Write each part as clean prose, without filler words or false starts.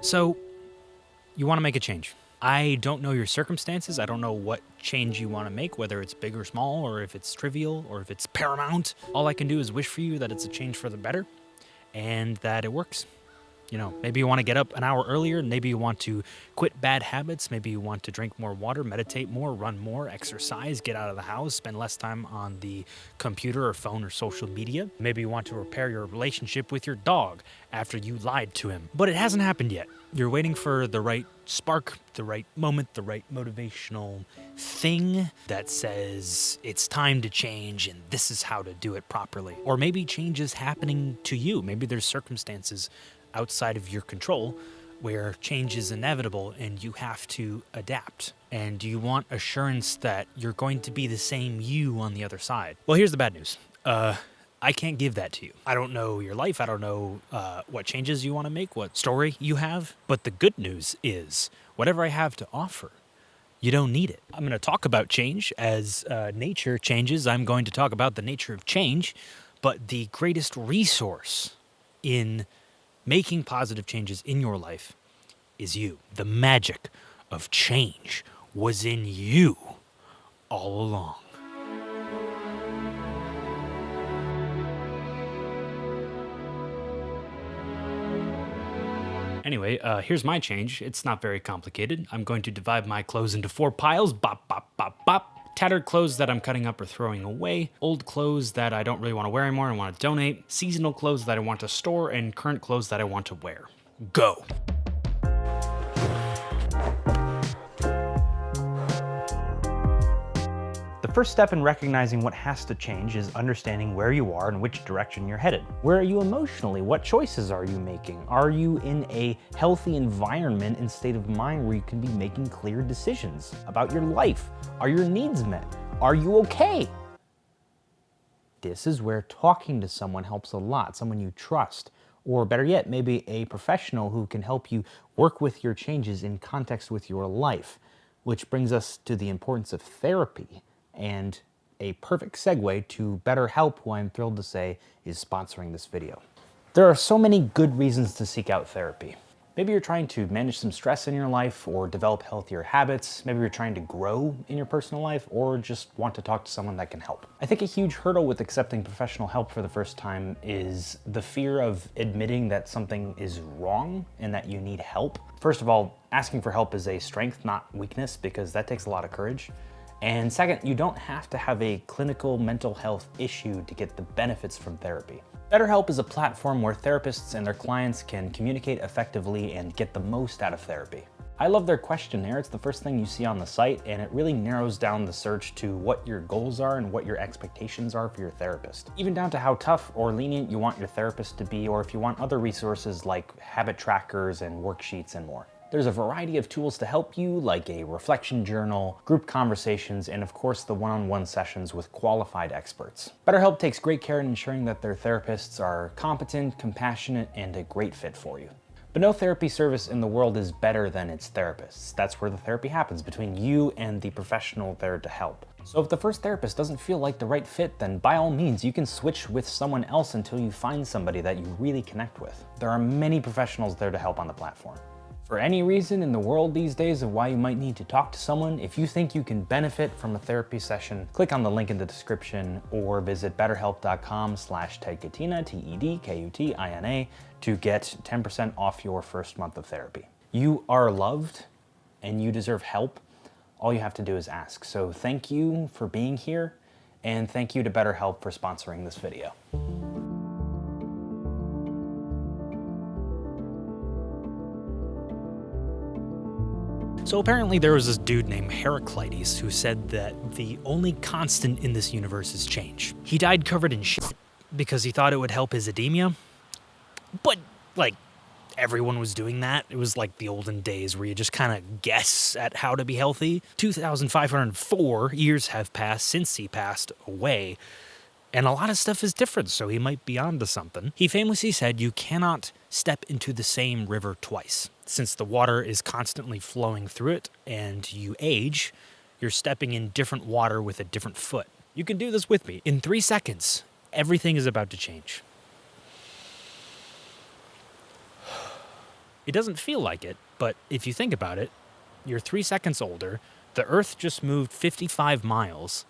So, you want to make a change. I don't know your circumstances. I don't know what change you want to make, whether it's big or small, or if it's trivial, or if it's paramount. All I can do is wish for you that it's a change for the better and that it works. You know, maybe you want to get up an hour earlier. Maybe you want to quit bad habits. Maybe you want to drink more water, meditate more, run more, exercise, get out of the house, spend less time on the computer or phone or social media. Maybe you want to repair your relationship with your dog after you lied to him. But it hasn't happened yet. You're waiting for the right spark, the right moment, the right motivational thing that says it's time to change and this is how to do it properly. Or maybe change is happening to you. Maybe there's circumstances outside of your control where change is inevitable and you have to adapt. And you want assurance that you're going to be the same you on the other side. Well, here's the bad news. I can't give that to you. I don't know your life. I don't know what changes you want to make, what story you have. But the good news is whatever I have to offer, you don't need it. I'm going to talk about change as nature changes. I'm going to talk about the nature of change. But the greatest resource in making positive changes in your life is you. The magic of change was in you all along. Anyway, here's my change. It's not very complicated. I'm going to divide my clothes into 4 piles. Bop, bop, bop, bop. Tattered clothes that I'm cutting up or throwing away, old clothes that I don't really want to wear anymore and want to donate, seasonal clothes that I want to store, and current clothes that I want to wear. Go. The first step in recognizing what has to change is understanding where you are and which direction you're headed. Where are you emotionally? What choices are you making? Are you in a healthy environment and state of mind where you can be making clear decisions about your life? Are your needs met? Are you okay? This is where talking to someone helps a lot, someone you trust. Or better yet, maybe a professional who can help you work with your changes in context with your life. Which brings us to the importance of therapy. And a perfect segue to BetterHelp, who I'm thrilled to say is sponsoring this video. There are so many good reasons to seek out therapy. Maybe you're trying to manage some stress in your life or develop healthier habits. Maybe you're trying to grow in your personal life or just want to talk to someone that can help. I think a huge hurdle with accepting professional help for the first time is the fear of admitting that something is wrong and that you need help. First of all, asking for help is a strength, not weakness, because that takes a lot of courage. And second, you don't have to have a clinical mental health issue to get the benefits from therapy. BetterHelp is a platform where therapists and their clients can communicate effectively and get the most out of therapy. I love their questionnaire. It's the first thing you see on the site, and it really narrows down the search to what your goals are and what your expectations are for your therapist. Even down to how tough or lenient you want your therapist to be, or if you want other resources like habit trackers and worksheets and more. There's a variety of tools to help you, like a reflection journal, group conversations, and of course the one-on-one sessions with qualified experts. BetterHelp takes great care in ensuring that their therapists are competent, compassionate, and a great fit for you. But no therapy service in the world is better than its therapists. That's where the therapy happens, between you and the professional there to help. So if the first therapist doesn't feel like the right fit, then by all means, you can switch with someone else until you find somebody that you really connect with. There are many professionals there to help on the platform. For any reason in the world these days of why you might need to talk to someone, if you think you can benefit from a therapy session, click on the link in the description or visit betterhelp.com/Takeback, Tedkutina, to get 10% off your first month of therapy. You are loved and you deserve help. All you have to do is ask. So thank you for being here, and thank you to BetterHelp for sponsoring this video. So apparently there was this dude named Heraclides who said that the only constant in this universe is change. He died covered in shit because he thought it would help his edema. But, like, everyone was doing that. It was like the olden days where you just kind of guess at how to be healthy. 2,504 years have passed since he passed away, and a lot of stuff is different, so he might be onto something. He famously said you cannot step into the same river twice. Since the water is constantly flowing through it and you age, you're stepping in different water with a different foot. You can do this with me. In 3 seconds, everything is about to change. It doesn't feel like it, but if you think about it, you're 3 seconds older, the Earth just moved 55 miles,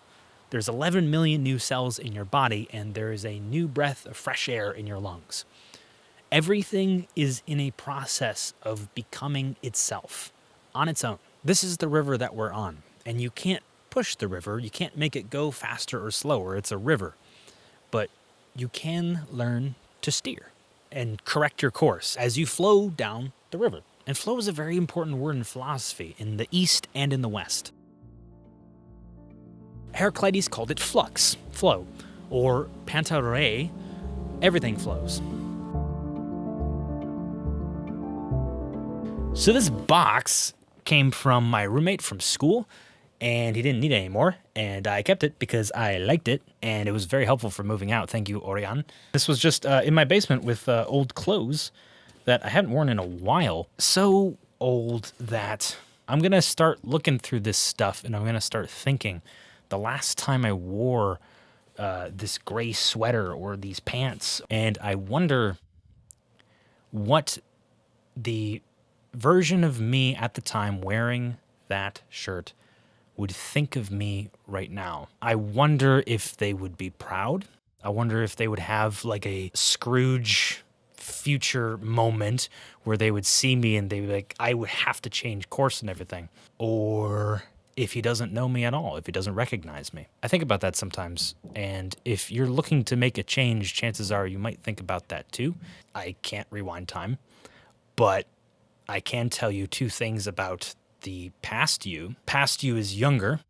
there's 11 million new cells in your body, and there is a new breath of fresh air in your lungs. Everything is in a process of becoming itself, on its own. This is the river that we're on, and you can't push the river, you can't make it go faster or slower, it's a river. But you can learn to steer and correct your course as you flow down the river. And flow is a very important word in philosophy, in the East and in the West. Heraclitus called it flux, flow, or pantarei, everything flows. So this box came from my roommate from school, and he didn't need it anymore, and I kept it because I liked it, and it was very helpful for moving out. Thank you, Orion. This was just in my basement with old clothes that I hadn't worn in a while. So old that I'm gonna start looking through this stuff, and I'm gonna start thinking, the last time I wore this gray sweater or these pants, and I wonder what the version of me at the time wearing that shirt would think of me right now. I wonder if they would be proud. I wonder if they would have like a Scrooge future moment where they would see me and they would be like, I would have to change course and everything. Or if he doesn't know me at all, if he doesn't recognize me. I think about that sometimes, and if you're looking to make a change, chances are you might think about that too. I can't rewind time, but I can tell you two things about the past you. Past you is younger.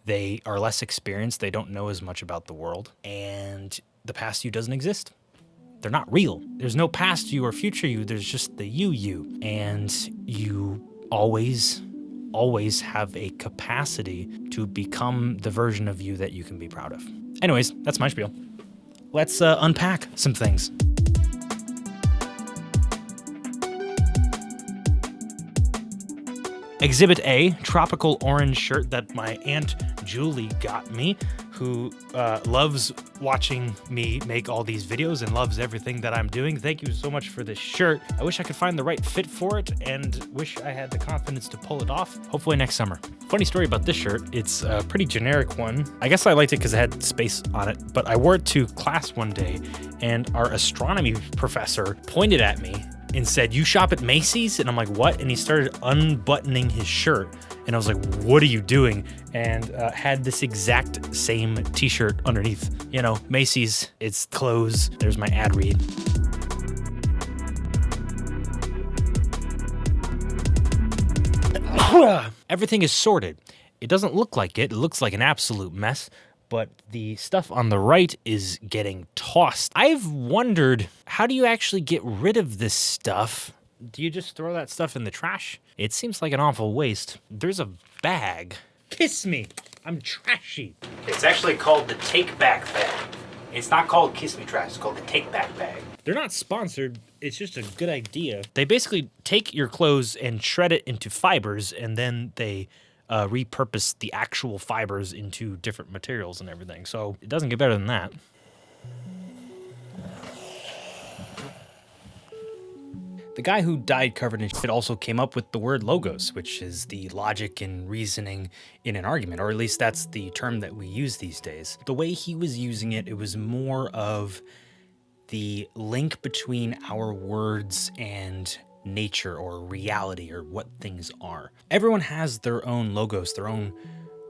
They are less experienced. They don't know as much about the world. And the past you doesn't exist. They're not real. There's no past you or future you. There's just the you. And you always have a capacity to become the version of you that you can be proud of. Anyways, that's my spiel. Let's unpack some things. Exhibit A, tropical orange shirt that my Aunt Julie got me, who loves watching me make all these videos and loves everything that I'm doing. Thank you so much for this shirt. I wish I could find the right fit for it and wish I had the confidence to pull it off. Hopefully next summer. Funny story about this shirt. It's a pretty generic one. I guess I liked it because it had space on it, but I wore it to class one day and our astronomy professor pointed at me and said, "You shop at Macy's?" And I'm like, "What?" And he started unbuttoning his shirt. And I was like, "What are you doing?" And had this exact same t-shirt underneath. You know, Macy's, it's clothes. There's my ad read. Everything is sorted. It doesn't look like it. It looks like an absolute mess. But the stuff on the right is getting tossed. I've wondered, how do you actually get rid of this stuff? Do you just throw that stuff in the trash? It seems like an awful waste. There's a bag. Kiss me. I'm trashy. It's actually called the Takeback Bag. It's not called Kiss Me Trash. It's called the Takeback Bag. They're not sponsored. It's just a good idea. They basically take your clothes and shred it into fibers, and then they repurpose the actual fibers into different materials and everything. So it doesn't get better than that. The guy who died covered in shit also came up with the word logos, which is the logic and reasoning in an argument, or at least that's the term that we use these days. The way he was using it, it was more of the link between our words and nature or reality or what things are. Everyone has their own logos, their own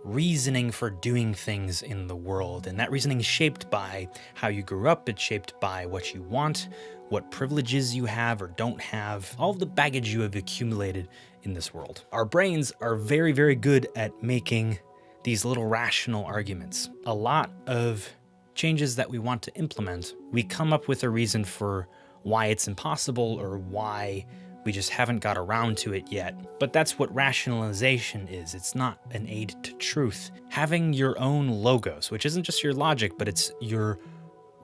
reasoning for doing things in the world, and that reasoning is shaped by how you grew up. It's shaped by what you want, what privileges you have or don't have, all of the baggage you have accumulated in this world. Our brains are very, very good at making these little rational arguments. A lot of changes that we want to implement, we come up with a reason for why it's impossible or why we just haven't got around to it yet. But that's what rationalization is. It's not an aid to truth. Having your own logos, which isn't just your logic, but it's your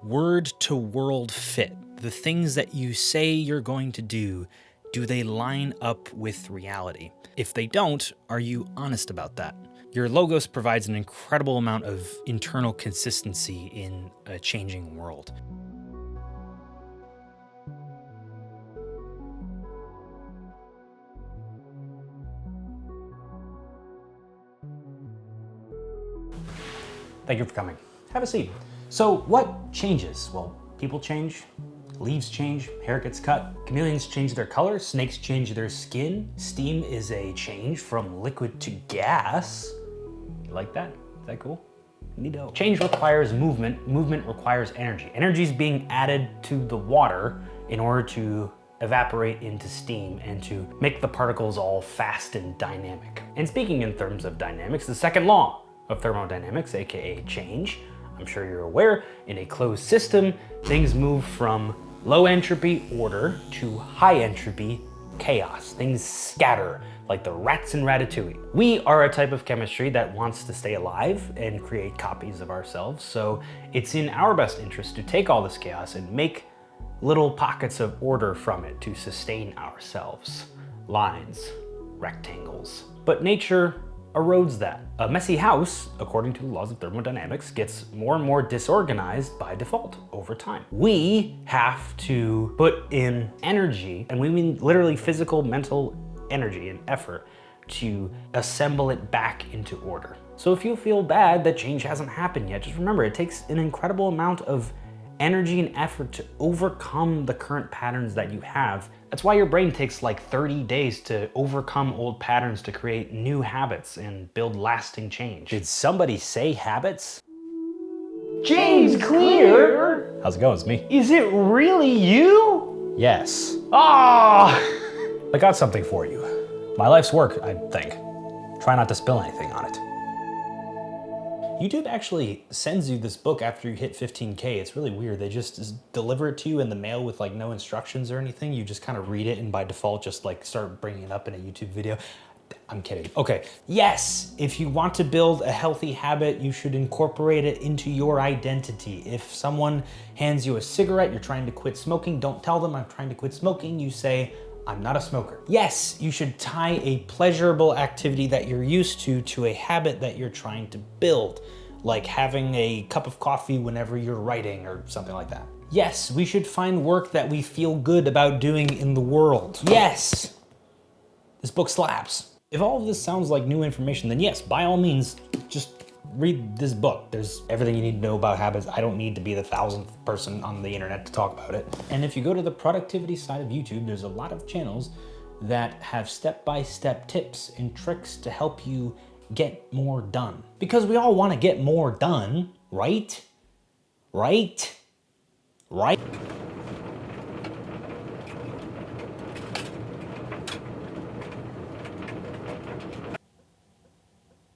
word to world fit. The things that you say you're going to do they line up with reality? If they don't, are you honest about that? Your logos provides an incredible amount of internal consistency in a changing world. Thank you for coming. Have a seat. So what changes? Well, people change, leaves change, hair gets cut, chameleons change their color, snakes change their skin, steam is a change from liquid to gas. You like that? Is that cool? Neato. Change requires movement, movement requires energy. Energy is being added to the water in order to evaporate into steam and to make the particles all fast and dynamic. And speaking in terms of dynamics, the second law of thermodynamics, aka change, I'm sure you're aware, in a closed system, things move from low entropy order to high entropy chaos. Things scatter like the rats in Ratatouille. We are a type of chemistry that wants to stay alive and create copies of ourselves, so it's in our best interest to take all this chaos and make little pockets of order from it to sustain ourselves. Lines, rectangles. But nature erodes that. A messy house, according to the laws of thermodynamics, gets more and more disorganized by default over time. We have to put in energy, and we mean literally physical, mental energy and effort to assemble it back into order. So if you feel bad that change hasn't happened yet, just remember it takes an incredible amount of energy and effort to overcome the current patterns that you have. That's why your brain takes like 30 days to overcome old patterns to create new habits and build lasting change. Did somebody say habits? James Clear! How's it going? It's me. Is it really you? Yes. Ah! I got something for you. My life's work, I think. Try not to spill anything on it. YouTube actually sends you this book after you hit 15K. It's really weird. They just deliver it to you in the mail with like no instructions or anything. You just kind of read it and by default just like start bringing it up in a YouTube video. I'm kidding. Okay, yes, if you want to build a healthy habit, you should incorporate it into your identity. If someone hands you a cigarette, you're trying to quit smoking, don't tell them I'm trying to quit smoking. You say, I'm not a smoker. Yes, you should tie a pleasurable activity that you're used to a habit that you're trying to build, like having a cup of coffee whenever you're writing or something like that. Yes, we should find work that we feel good about doing in the world. Yes, this book slaps. If all of this sounds like new information, then yes, by all means, just read this book. There's everything you need to know about habits. I don't need to be the 1000th person on the internet to talk about it. And if you go to the productivity side of YouTube, there's a lot of channels that have step-by-step tips and tricks to help you get more done. Because we all want to get more done, right? Right? Right?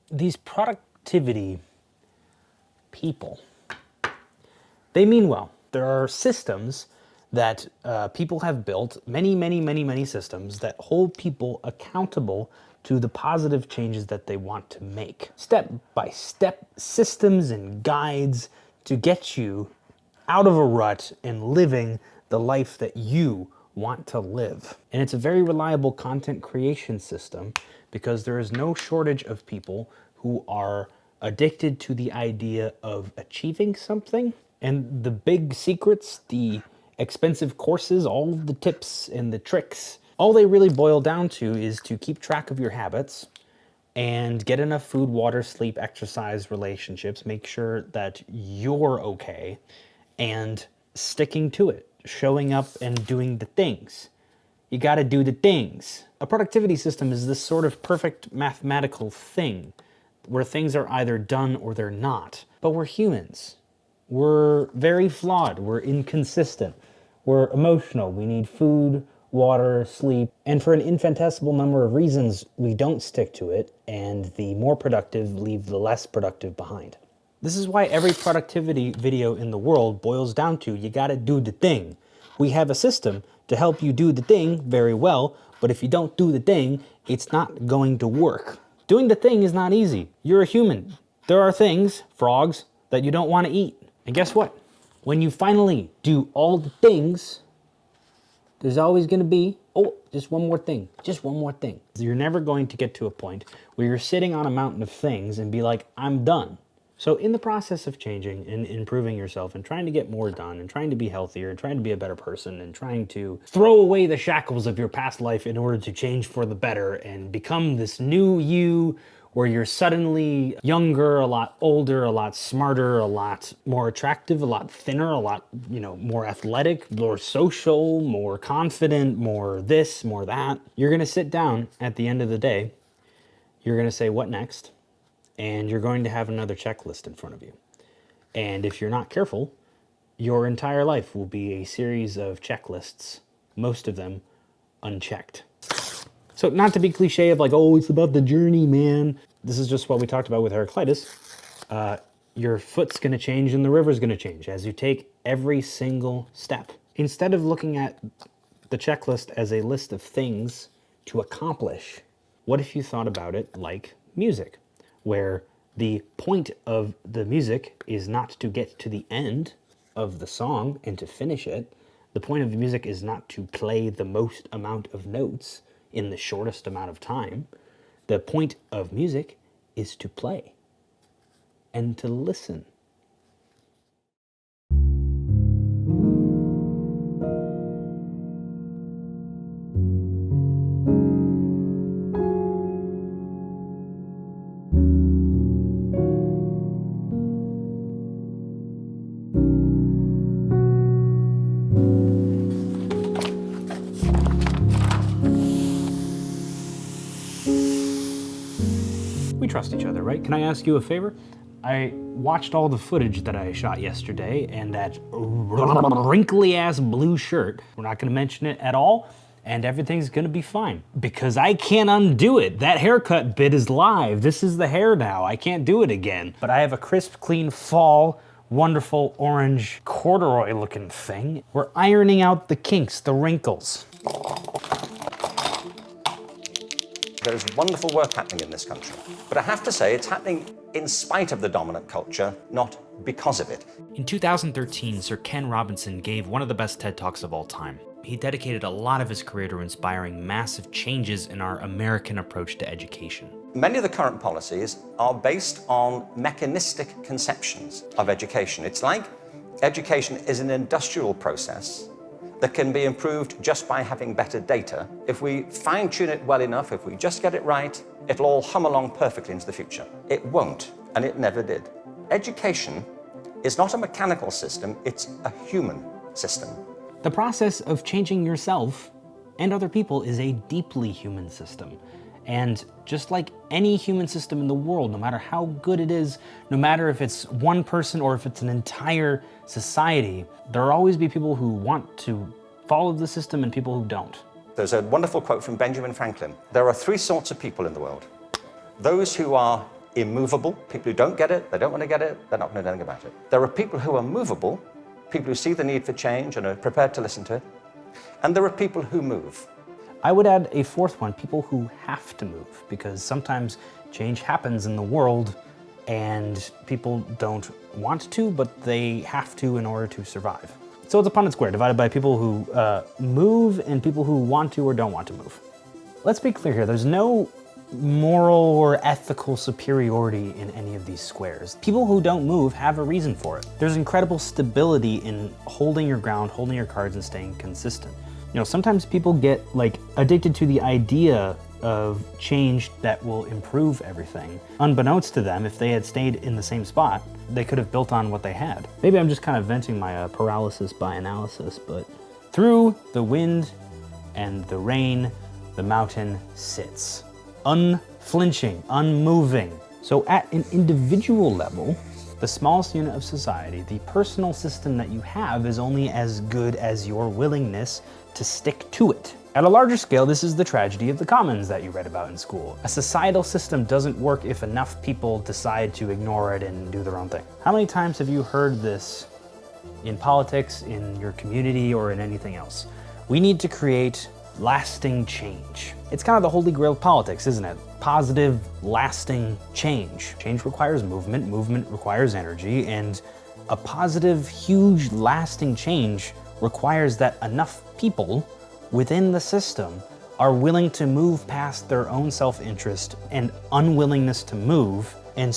These productivity people, they mean well. There are systems that people have built, many systems that hold people accountable to the positive changes that they want to make. Step-by-step systems and guides to get you out of a rut and living the life that you want to live. And it's a very reliable content creation system because there is no shortage of people who are addicted to the idea of achieving something. And the big secrets, the expensive courses, all of the tips and the tricks, all they really boil down to is to keep track of your habits and get enough food, water, sleep, exercise, relationships, make sure that you're okay, and sticking to it, showing up and doing the things. You gotta do the things. A productivity system is this sort of perfect mathematical thing where things are either done or they're not. But we're humans. We're very flawed. We're inconsistent. We're emotional. We need food, water, sleep. And for an infinitesimal number of reasons, we don't stick to it, and the more productive leave the less productive behind. This is why every productivity video in the world boils down to you gotta do the thing. We have a system to help you do the thing very well, but if you don't do the thing, it's not going to work. Doing the thing is not easy. You're a human. There are things, frogs, that you don't want to eat. And guess what? When you finally do all the things, there's always going to be, oh, just one more thing. Just one more thing. You're never going to get to a point where you're sitting on a mountain of things and be like, I'm done. So in the process of changing and improving yourself and trying to get more done and trying to be healthier and trying to be a better person and trying to throw away the shackles of your past life in order to change for the better and become this new you where you're suddenly younger, a lot older, a lot smarter, a lot more attractive, a lot thinner, a lot, more athletic, more social, more confident, more this, more that. You're gonna sit down at the end of the day, you're gonna say, what next? And you're going to have another checklist in front of you. And if you're not careful, your entire life will be a series of checklists, most of them unchecked. So not to be cliche of like, oh, it's about the journey, man. This is just what we talked about with Heraclitus. Your foot's gonna change and the river's gonna change as you take every single step. Instead of looking at the checklist as a list of things to accomplish, what if you thought about it like music, where the point of the music is not to get to the end of the song and to finish it. The point of the music is not to play the most amount of notes in the shortest amount of time. The point of music is to play and to listen. We trust each other, right? Can I ask you a favor? I watched all the footage that I shot yesterday, and that wrinkly ass blue shirt, we're not gonna mention it at all, and everything's gonna be fine. Because I can't undo it. That haircut bit is live. This is the hair now. I can't do it again. But I have a crisp, clean fall, wonderful orange corduroy looking thing. We're ironing out the kinks, the wrinkles. There is wonderful work happening in this country. But I have to say, it's happening in spite of the dominant culture, not because of it. In 2013, Sir Ken Robinson gave one of the best TED Talks of all time. He dedicated a lot of his career to inspiring massive changes in our American approach to education. Many of the current policies are based on mechanistic conceptions of education. It's like education is an industrial process that can be improved just by having better data. If we fine-tune it well enough, if we just get it right, it'll all hum along perfectly into the future. It won't, and it never did. Education is not a mechanical system, it's a human system. The process of changing yourself and other people is a deeply human system. And just like any human system in the world, no matter how good it is, no matter if it's one person or if it's an entire society, there will always be people who want to follow the system and people who don't. There's a wonderful quote from Benjamin Franklin. There are three sorts of people in the world. Those who are immovable, people who don't get it, they don't want to get it, they're not going to do anything about it. There are people who are movable, people who see the need for change and are prepared to listen to it. And there are people who move. I would add a fourth one, people who have to move, because sometimes change happens in the world and people don't want to, but they have to in order to survive. So it's a Punnett square divided by people who move and people who want to or don't want to move. Let's be clear here, there's no moral or ethical superiority in any of these squares. People who don't move have a reason for it. There's incredible stability in holding your ground, holding your cards, and staying consistent. Sometimes people get addicted to the idea of change that will improve everything. Unbeknownst to them, if they had stayed in the same spot, they could have built on what they had. Maybe I'm just kind of venting my paralysis by analysis, but through the wind and the rain, the mountain sits. Unflinching, unmoving. So at an individual level, the smallest unit of society, the personal system that you have is only as good as your willingness to stick to it. At a larger scale, this is the tragedy of the commons that you read about in school. A societal system doesn't work if enough people decide to ignore it and do their own thing. How many times have you heard this in politics, in your community, or in anything else? We need to create lasting change. It's kind of the holy grail of politics, isn't it? Positive, lasting change. Change requires movement, movement requires energy, and a positive, huge, lasting change requires that enough people within the system are willing to move past their own self-interest and unwillingness to move and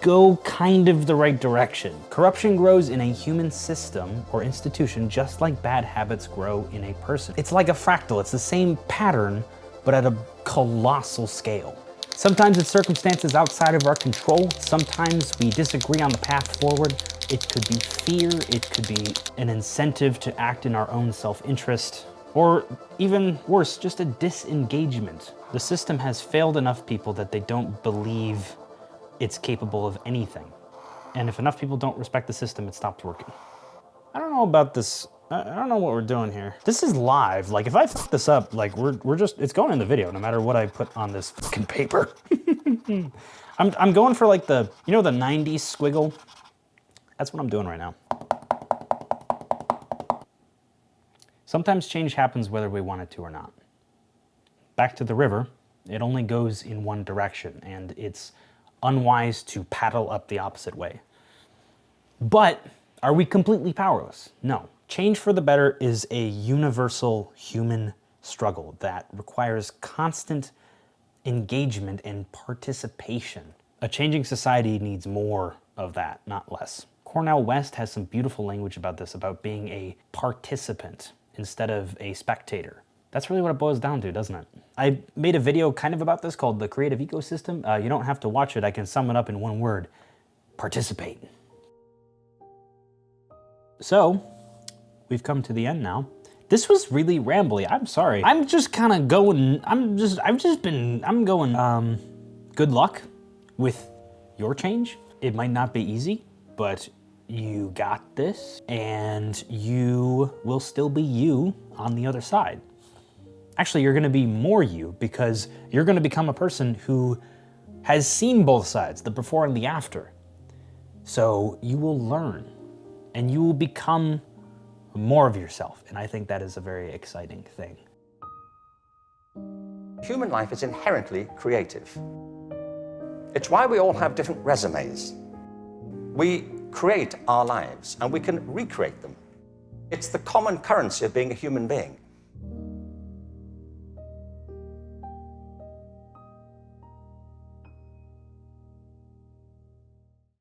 go kind of the right direction. Corruption grows in a human system or institution just like bad habits grow in a person. It's like a fractal, it's the same pattern, but at a colossal scale. Sometimes it's circumstances outside of our control. Sometimes we disagree on the path forward. It could be fear, it could be an incentive to act in our own self-interest, or even worse, just a disengagement. The system has failed enough people that they don't believe it's capable of anything. And if enough people don't respect the system, it stops working. I don't know about this. I don't know what we're doing here. This is live. Like, if I fuck this up, like, we're just, it's going in the video no matter what I put on this fucking paper. I'm going for like the, you know, the 90s squiggle? That's what I'm doing right now. Sometimes change happens whether we want it to or not. Back to the river, it only goes in one direction, and it's unwise to paddle up the opposite way. But are we completely powerless? No. Change for the better is a universal human struggle that requires constant engagement and participation. A changing society needs more of that, not less. Cornell West has some beautiful language about this, about being a participant instead of a spectator. That's really what it boils down to, doesn't it? I made a video kind of about this called The Creative Ecosystem. You don't have to watch it. I can sum it up in one word: participate. So, we've come to the end now. This was really rambly, I'm sorry. I'm just kind of going, I'm going, good luck with your change. It might not be easy, but you got this, and you will still be you on the other side. Actually, you're gonna be more you, because you're gonna become a person who has seen both sides, the before and the after. So you will learn, and you will become more of yourself, and I think that is a very exciting thing. Human life is inherently creative. It's why we all have different resumes. We create our lives, and we can recreate them. It's the common currency of being a human being.